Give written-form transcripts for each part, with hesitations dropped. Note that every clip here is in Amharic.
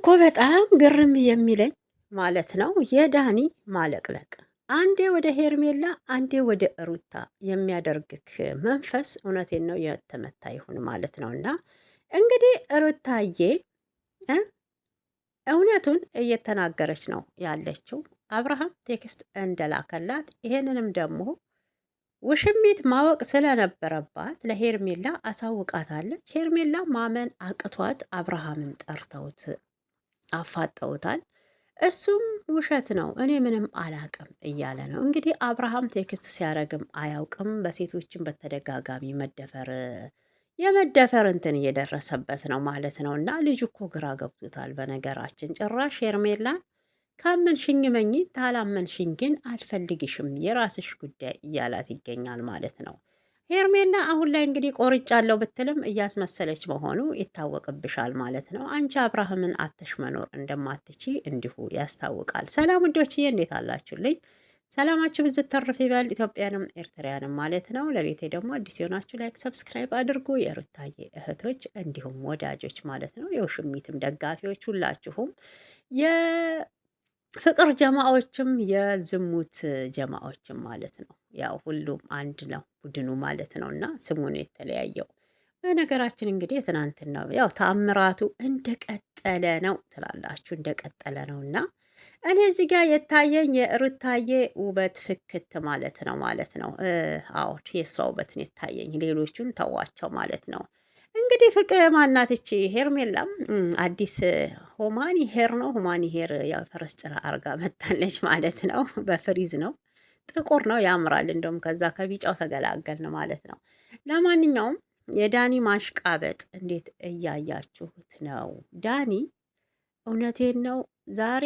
እኮ በጣም ግርም የሚለኝ ማለት ነው የዳኒ ማለቅለቅ፣ አንዴ ወደ ሄርሜላ አንዴ ወደ ሩታ የሚያደርግክ መንፈስ እውነቴን ነው የተመታ ይሁን ማለት ነው። እና እንግዲህ ሩታዬ እውነቱን እየተናገረች ነው ያለችው። አብርሃም ቴክስት እንደላከላት ይሄንንም ደግሞ ውሽሚት ማወቅ ስለነበረባት ለሄርሜላ አሳውቃታለች። ሄርሜላ ማመን አቅቷት አብርሃምን ጠርተውት አፋጠውታል። እሱም ውሸት ነው እኔ ምንም አላቅም እያለ ነው። እንግዲህ አብርሃም ቴክስት ሲያረግም አያውቅም። በሴቶችን በተደጋጋሚ የመደፈር እንትን እየደረሰበት ነው ማለት ነው። እና ልጁ እኮ ግራ ገብቶታል። በነገራችን ጭራሽ ሄርሜላን ካመንሽኝ መኝ ታላመንሽኝ ግን አልፈልግሽም የራስሽ ጉዳይ እያላት ይገኛል ማለት ነው። ሄርሜላ አሁን ላይ እንግዲህ ቆርጫለሁ ብትልም እያስመሰለች መሆኑ ይታወቅብሻል ማለት ነው። አንቺ አብርሃምን አተሽ መኖር እንደማትቺ እንዲሁ ያስታውቃል። ሰላም ውዶችዬ፣ እንዴት አላችሁልኝ? ሰላማችሁ ብዝት ተርፍ ይበል። ኢትዮጵያንም ኤርትራያንም ማለት ነው። ለቤቴ ደግሞ አዲስ የሆናችሁ ላይክ፣ ሰብስክራይብ አድርጉ። የሩታዬ እህቶች እንዲሁም ወዳጆች ማለት ነው፣ የውሽሚትም ደጋፊዎች ሁላችሁም የፍቅር ጀማዎችም የዝሙት ጀማዎችም ማለት ነው። ያው ሁሉም አንድ ነው ቡድኑ ማለት ነው። እና ስሙን የተለያየው በነገራችን እንግዲህ የትናንትናው ያው ተአምራቱ እንደቀጠለ ነው ትላላችሁ፣ እንደቀጠለ ነው። እና እኔ እዚህ ጋር የታየኝ የሩታዬ ውበት ፍክት ማለት ነው። አዎ የሷ ውበት ነው የታየኝ፣ ሌሎቹን ተዋቸው ማለት ነው። እንግዲህ ፍቅር ማናትቺ ሄርሜላም አዲስ ሆማኒ ሄር ነው። ሆማኒ ሄር ያው ፈረስ ጭራ አርጋ መታለች ማለት ነው። በፍሪዝ ነው፣ ጥቁር ነው፣ ያምራል። እንደውም ከዛ ከቢጫው ተገላገልን ማለት ነው። ለማንኛውም የዳኒ ማሽቃበጥ እንዴት እያያችሁት ነው? ዳኒ እውነቴን ነው ዛሬ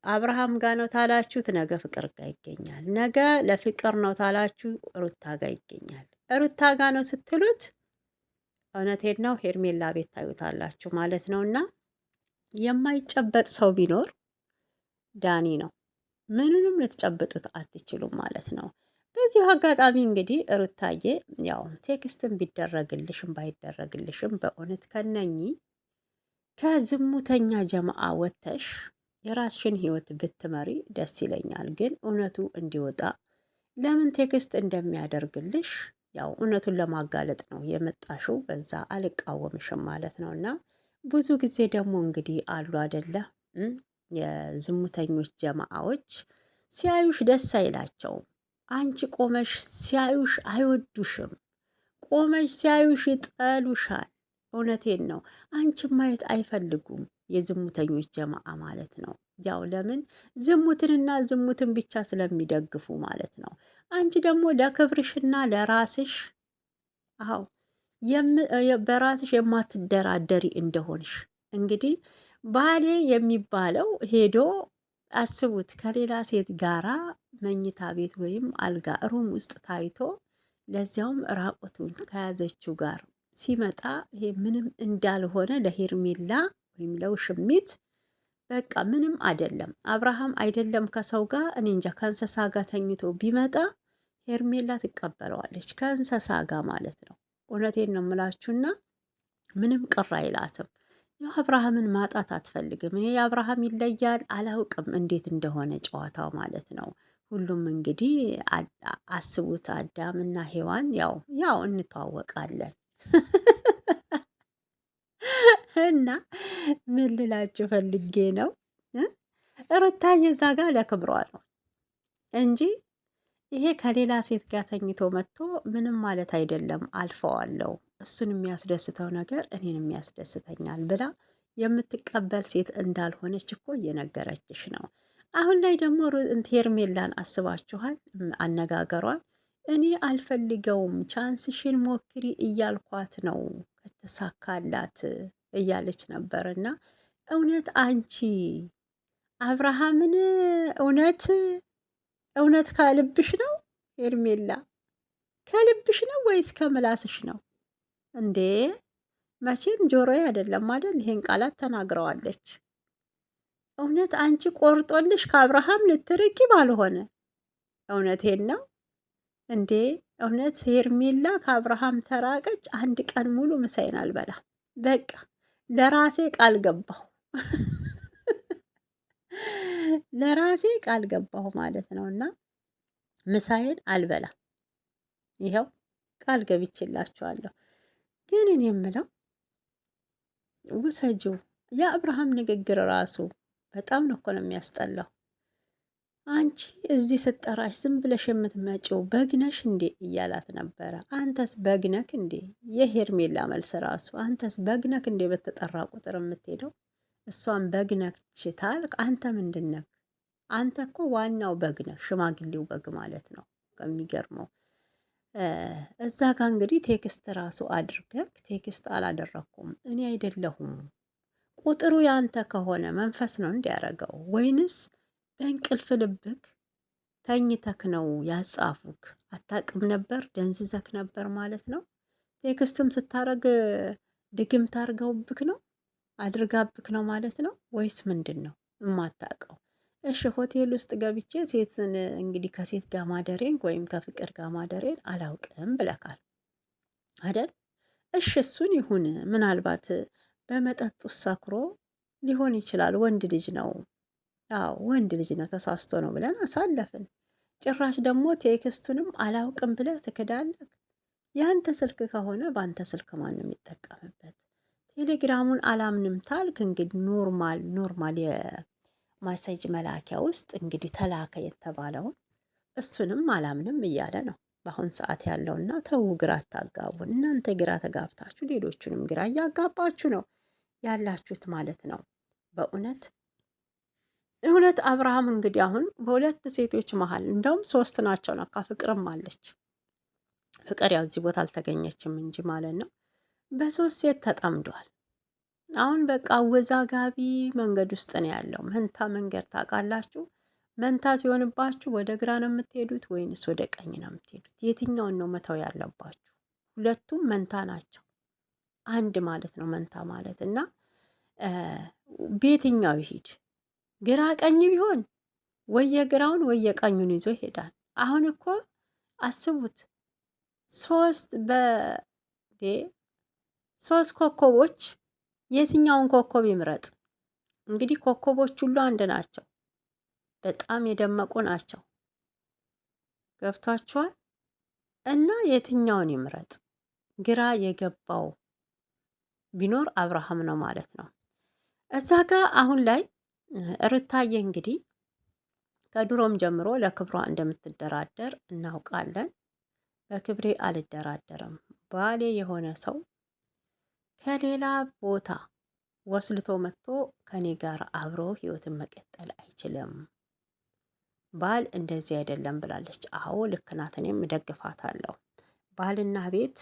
አብርሃም ጋር ነው ታላችሁት፣ ነገ ፍቅር ጋር ይገኛል። ነገ ለፍቅር ነው ታላችሁ ሩታ ጋር ይገኛል። ሩታ ጋር ነው ስትሉት እውነቴን ነው ሄርሜላ ቤት ታዩታላችሁ ማለት ነው። እና የማይጨበጥ ሰው ቢኖር ዳኒ ነው። ምንንም ልትጨብጡት አትችሉም ማለት ነው። በዚሁ አጋጣሚ እንግዲህ ሩታዬ ያው ቴክስትን ቢደረግልሽም ባይደረግልሽም በእውነት ከነኚህ ከዝሙተኛ ጀማአ ወተሽ የራስሽን ህይወት ብትመሪ ደስ ይለኛል። ግን እውነቱ እንዲወጣ ለምን ቴክስት እንደሚያደርግልሽ ያው እውነቱን ለማጋለጥ ነው የመጣሽው። በዛ አልቃወምሽም ማለት ነው። እና ብዙ ጊዜ ደግሞ እንግዲህ አሉ አደለ የዝሙተኞች ጀማአዎች ሲያዩሽ ደስ አይላቸውም። አንቺ ቆመሽ ሲያዩሽ አይወዱሽም። ቆመሽ ሲያዩሽ ይጠሉሻል። እውነቴን ነው። አንቺ ማየት አይፈልጉም የዝሙተኞች ጀማአ ማለት ነው። ያው ለምን ዝሙትንና ዝሙትን ብቻ ስለሚደግፉ ማለት ነው። አንቺ ደግሞ ለክብርሽና ለራስሽ አዎ በራስሽ የማትደራደሪ እንደሆንሽ እንግዲህ ባሌ የሚባለው ሄዶ አስቡት ከሌላ ሴት ጋራ መኝታ ቤት ወይም አልጋ ሩም ውስጥ ታይቶ ለዚያውም ራቆቱን ከያዘችው ጋር ሲመጣ ይሄ ምንም እንዳልሆነ ለሄርሜላ ወይም ለውሽሚት በቃ ምንም አይደለም። አብርሃም አይደለም ከሰው ጋር እኔ እንጃ ከእንስሳ ጋር ተኝቶ ቢመጣ ሄርሜላ ትቀበለዋለች፣ ከእንስሳ ጋር ማለት ነው። እውነቴን ነው የምላችሁና ምንም ቅር አይላትም። ያው አብርሃምን ማጣት አትፈልግም። እኔ የአብርሃም ይለያል አላውቅም እንዴት እንደሆነ ጨዋታው ማለት ነው። ሁሉም እንግዲህ አስቡት አዳምና ሔዋን ያው እንተዋወቃለን እና ምን ልላችሁ ፈልጌ ነው ሩታዬ እዛ ጋር ለክብሯ ነው እንጂ ይሄ ከሌላ ሴት ጋር ተኝቶ መጥቶ ምንም ማለት አይደለም። አልፈዋለሁ፣ እሱን የሚያስደስተው ነገር እኔን የሚያስደስተኛል ብላ የምትቀበል ሴት እንዳልሆነች እኮ እየነገረችሽ ነው። አሁን ላይ ደግሞ ሄርሜላን አስባችኋል አነጋገሯን። እኔ አልፈልገውም ቻንስሽን ሞክሪ እያልኳት ነው ከተሳካላት እያለች ነበር። እና እውነት አንቺ አብርሃምን እውነት ከልብሽ ነው ሄርሜላ? ከልብሽ ነው ወይስ ከምላስሽ ነው እንዴ? መቼም ጆሮዬ አይደለም አይደል ይሄን ቃላት ተናግረዋለች። እውነት አንቺ ቆርጦልሽ ከአብርሃም ልትርቂ ባልሆነ እውነቴን ነው እንዴ? እውነት ሄርሜላ ከአብርሃም ተራቀች፣ አንድ ቀን ሙሉ ምሳይን አልበላ። በቃ ለራሴ ቃል ገባሁ። ለራሴ ቃል ገባሁ ማለት ነው። እና ምሳዬን አልበላ ይኸው ቃል ገብቼላችኋለሁ። ግን እኔ የምለው ውሰጂው የአብርሃም ንግግር ራሱ በጣም ነው እኮ ነው የሚያስጠላው። አንቺ እዚህ ስጠራሽ ዝም ብለሽ የምትመጪው በግነሽ እንዴ እያላት ነበረ። አንተስ በግነክ እንዴ? የሄርሜላ መልስ ራሱ አንተስ በግነክ እንዴ በተጠራ ቁጥር የምትሄደው? እሷን በግነች ታልቅ አንተ ምንድነክ? አንተ እኮ ዋናው በግነህ ሽማግሌው በግ ማለት ነው። ከሚገርመው እዛ ጋ እንግዲህ ቴክስት ራሱ አድርገክ ቴክስት አላደረኩም እኔ አይደለሁም። ቁጥሩ ያንተ ከሆነ መንፈስ ነው እንዲያረገው ወይንስ በእንቅልፍ ልብክ ተኝተክ ነው ያጻፉክ? አታቅም ነበር ደንዝዘክ ነበር ማለት ነው። ቴክስትም ስታረግ ድግም ታርገውብክ ነው አድርጋብክ ነው ማለት ነው ወይስ ምንድን ነው እማታቀው? እሺ ሆቴል ውስጥ ገብቼ ሴትን እንግዲህ ከሴት ጋር ማደሬን ወይም ከፍቅር ጋር ማደሬን አላውቅም ብለካል አይደል? እሺ እሱን ይሁን። ምናልባት በመጠጥ ውስጥ ሰክሮ ሊሆን ይችላል። ወንድ ልጅ ነው። አዎ ወንድ ልጅ ነው፣ ተሳስቶ ነው ብለን አሳለፍን። ጭራሽ ደግሞ ቴክስቱንም አላውቅም ብለህ ትክዳለህ። ያንተ ስልክ ከሆነ በአንተ ስልክ ማን ነው የሚጠቀምበት? ቴሌግራሙን አላምንም ታልክ እንግዲህ ኖርማል የማሳጅ መላኪያ ውስጥ እንግዲህ ተላከ የተባለውን እሱንም አላምንም እያለ ነው በአሁን ሰዓት ያለውና ተው፣ ግራ አታጋቡን። እናንተ ግራ ተጋብታችሁ ሌሎቹንም ግራ እያጋባችሁ ነው ያላችሁት ማለት ነው። በእውነት አብርሃም እንግዲህ አሁን በሁለት ሴቶች መሀል እንደውም ሶስት ናቸው ነካ ፍቅርም አለች። ፍቅር ያው እዚህ ቦታ አልተገኘችም እንጂ ማለት ነው። በሶስት ሴት ተጠምዷል። አሁን በቃ አወዛጋቢ መንገድ ውስጥ ነው ያለው። መንታ መንገድ ታውቃላችሁ። መንታ ሲሆንባችሁ ወደ ግራ ነው የምትሄዱት ወይንስ ወደ ቀኝ ነው የምትሄዱት? የትኛውን ነው መተው ያለባችሁ? ሁለቱም መንታ ናቸው። አንድ ማለት ነው መንታ ማለት እና በየትኛው ይሄድ? ግራ ቀኝ ቢሆን ወይ የግራውን ወይ የቀኙን ይዞ ይሄዳል። አሁን እኮ አስቡት ሶስት ኮከቦች የትኛውን ኮከብ ይምረጥ? እንግዲህ ኮከቦች ሁሉ አንድ ናቸው፣ በጣም የደመቁ ናቸው። ገብቷችኋል? እና የትኛውን ይምረጥ? ግራ የገባው ቢኖር አብርሃም ነው ማለት ነው። እዛ ጋር አሁን ላይ ሩታዬ እንግዲህ ከድሮም ጀምሮ ለክብሯ እንደምትደራደር እናውቃለን። በክብሬ አልደራደርም፣ ባሌ የሆነ ሰው ከሌላ ቦታ ወስልቶ መጥቶ ከኔ ጋር አብሮ ህይወትን መቀጠል አይችልም። ባል እንደዚህ አይደለም ብላለች። አዎ ልክ ናት፣ እኔም እደግፋታለሁ። ባልና ቤት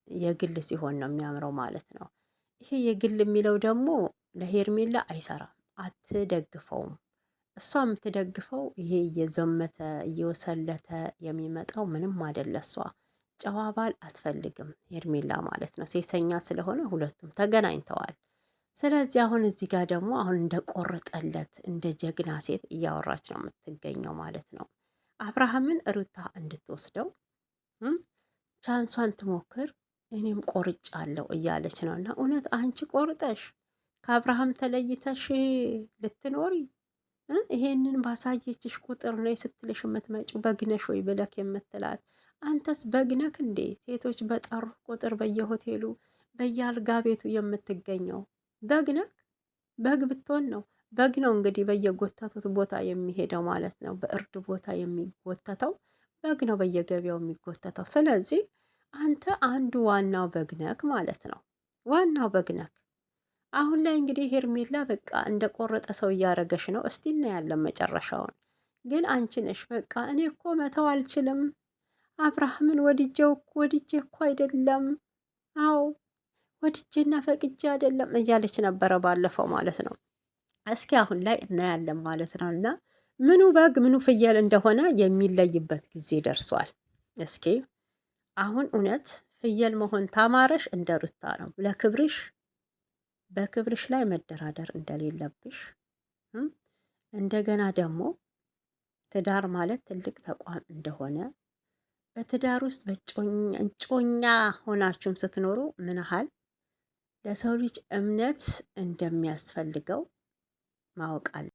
የግል ሲሆን ነው የሚያምረው ማለት ነው። ይሄ የግል የሚለው ደግሞ ለሄርሜላ አይሰራም፣ አትደግፈውም። እሷ የምትደግፈው ይሄ እየዘመተ እየወሰለተ የሚመጣው ምንም አይደለ። እሷ ጨዋ ባል አትፈልግም ሄርሜላ ማለት ነው። ሴሰኛ ስለሆነ ሁለቱም ተገናኝተዋል። ስለዚህ አሁን እዚህ ጋር ደግሞ አሁን እንደ ቆርጠለት እንደ ጀግና ሴት እያወራች ነው የምትገኘው ማለት ነው። አብርሃምን ሩታ እንድትወስደው ቻንሷን ትሞክር፣ እኔም ቆርጫለሁ እያለች ነው። እና እውነት አንቺ ቆርጠሽ ከአብርሃም ተለይተሽ ልትኖሪ ይሄንን ባሳየችሽ ቁጥር ነው ስትልሽ የምትመጪው በግነሽ ወይ ብለክ የምትላት አንተስ በግነክ እንዴ? ሴቶች በጠሩ ቁጥር በየሆቴሉ በየአልጋ ቤቱ የምትገኘው በግነክ? በግ ብትሆን ነው። በግ ነው እንግዲህ በየጎተቱት ቦታ የሚሄደው ማለት ነው። በእርድ ቦታ የሚጎተተው በግ ነው፣ በየገበያው የሚጎተተው። ስለዚህ አንተ አንዱ ዋናው በግነክ ማለት ነው። ዋናው በግነክ። አሁን ላይ እንግዲህ ሄርሜላ በቃ እንደ ቆረጠ ሰው እያረገሽ ነው። እስቲ እናያለን መጨረሻውን። ግን አንቺ ነሽ በቃ እኔ እኮ መተው አልችልም አብርሃምን ወድጄ እኮ አይደለም። አዎ ወድጄና ፈቅጄ አይደለም እያለች ነበረ ባለፈው ማለት ነው። እስኪ አሁን ላይ እናያለን ማለት ነው። እና ምኑ በግ ምኑ ፍየል እንደሆነ የሚለይበት ጊዜ ደርሷል። እስኪ አሁን እውነት ፍየል መሆን ታማረሽ እንደ ሩታ ነው። ለክብርሽ በክብርሽ ላይ መደራደር እንደሌለብሽ እንደገና ደግሞ ትዳር ማለት ትልቅ ተቋም እንደሆነ በትዳር ውስጥ በእጮኛ ሆናችሁም ስትኖሩ ምን ያህል ለሰው ልጅ እምነት እንደሚያስፈልገው ማወቅ አለ።